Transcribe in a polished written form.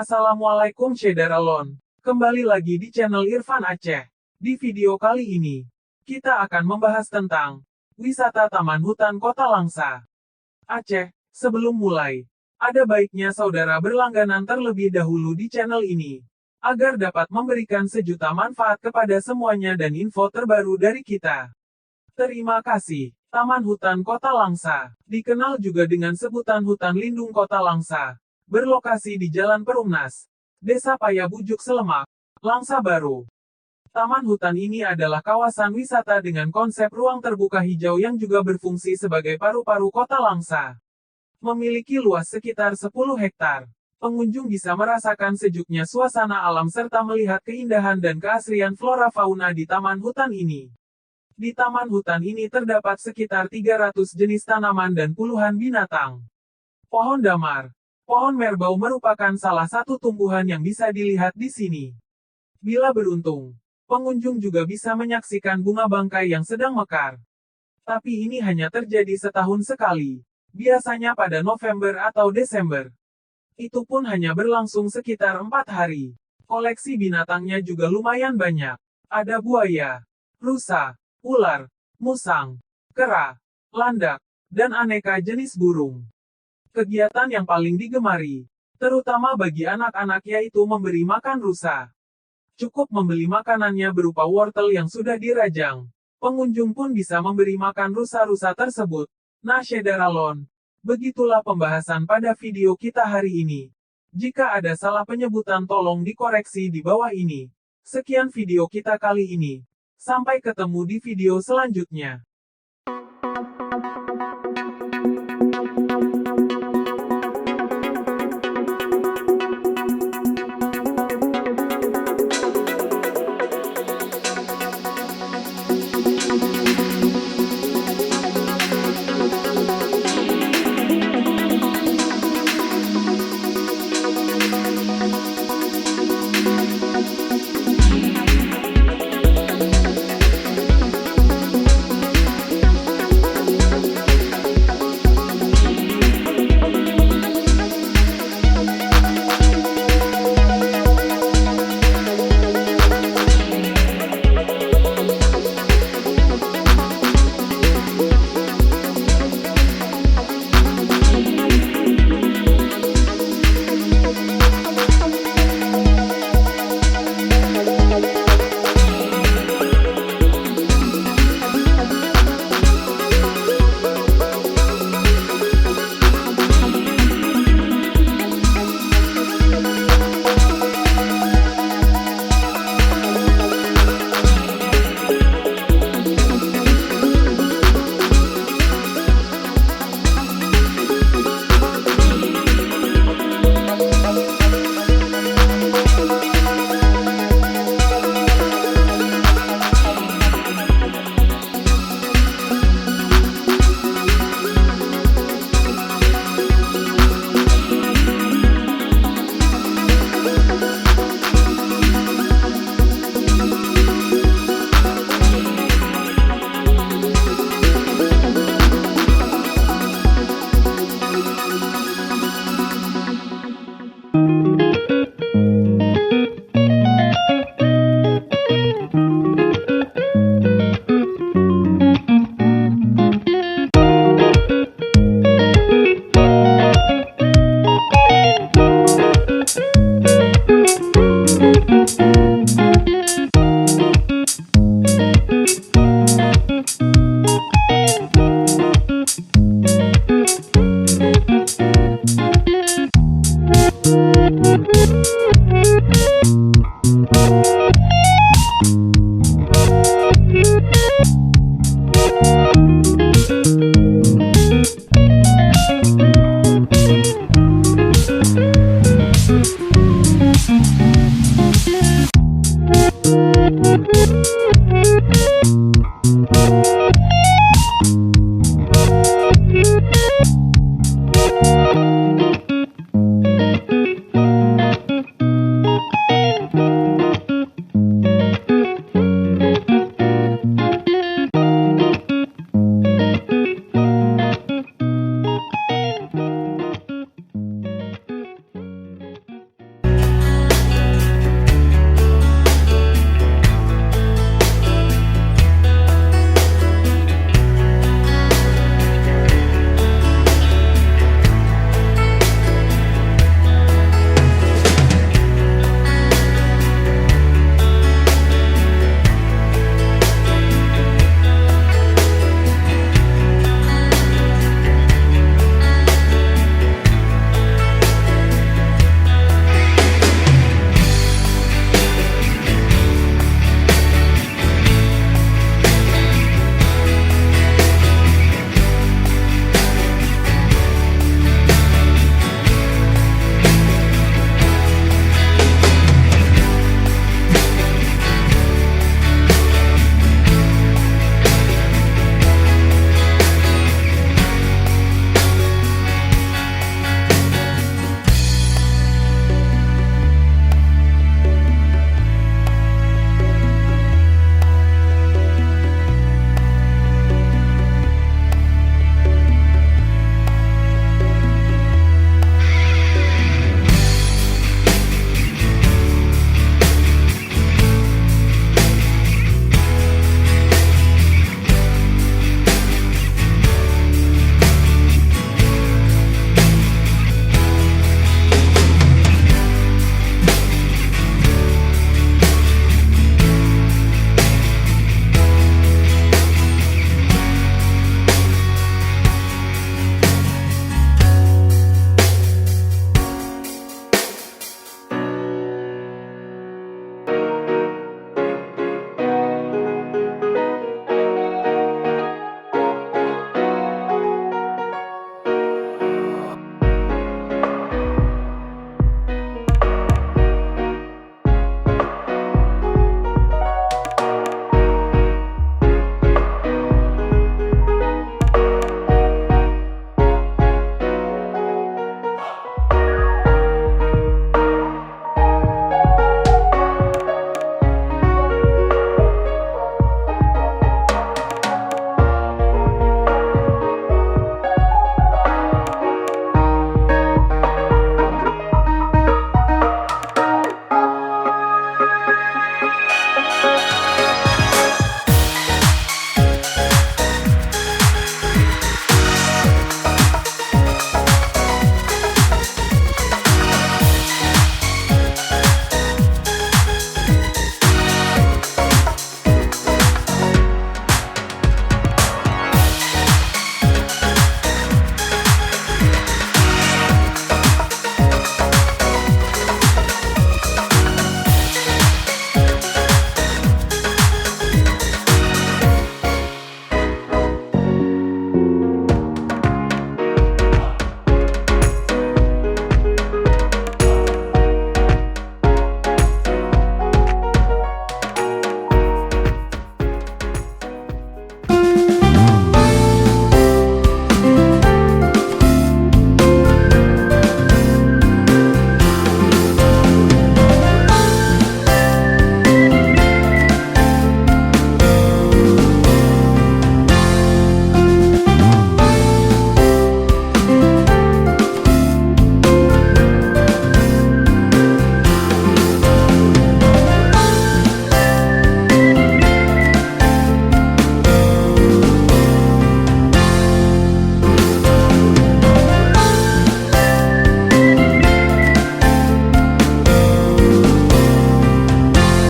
Assalamualaikum Syederalon. Kembali lagi di channel Irfan Aceh. Di video kali ini, kita akan membahas tentang wisata Taman Hutan Kota Langsa, Aceh. Sebelum mulai, ada baiknya saudara berlangganan terlebih dahulu di channel ini, agar dapat memberikan sejuta manfaat kepada semuanya dan info terbaru dari kita. Terima kasih. Taman Hutan Kota Langsa, dikenal juga dengan sebutan Hutan Lindung Kota Langsa, berlokasi di Jalan Perumnas, Desa Payabujuk Selemak, Langsa Baru. Taman hutan ini adalah kawasan wisata dengan konsep ruang terbuka hijau yang juga berfungsi sebagai paru-paru kota Langsa. Memiliki luas sekitar 10 hektar. Pengunjung bisa merasakan sejuknya suasana alam serta melihat keindahan dan keasrian flora fauna di taman hutan ini. Di taman hutan ini terdapat sekitar 300 jenis tanaman dan puluhan binatang. Pohon damar. Pohon merbau merupakan salah satu tumbuhan yang bisa dilihat di sini. Bila beruntung, pengunjung juga bisa menyaksikan bunga bangkai yang sedang mekar. Tapi ini hanya terjadi setahun sekali, biasanya pada November atau Desember. Itu pun hanya berlangsung sekitar 4 hari. Koleksi binatangnya juga lumayan banyak. Ada buaya, rusa, ular, musang, kera, landak, dan aneka jenis burung. Kegiatan yang paling digemari, terutama bagi anak-anak yaitu memberi makan rusa. Cukup membeli makanannya berupa wortel yang sudah dirajang. Pengunjung pun bisa memberi makan rusa-rusa tersebut. Nah Syederalon, begitulah pembahasan pada video kita hari ini. Jika ada salah penyebutan tolong dikoreksi di bawah ini. Sekian video kita kali ini. Sampai ketemu di video selanjutnya.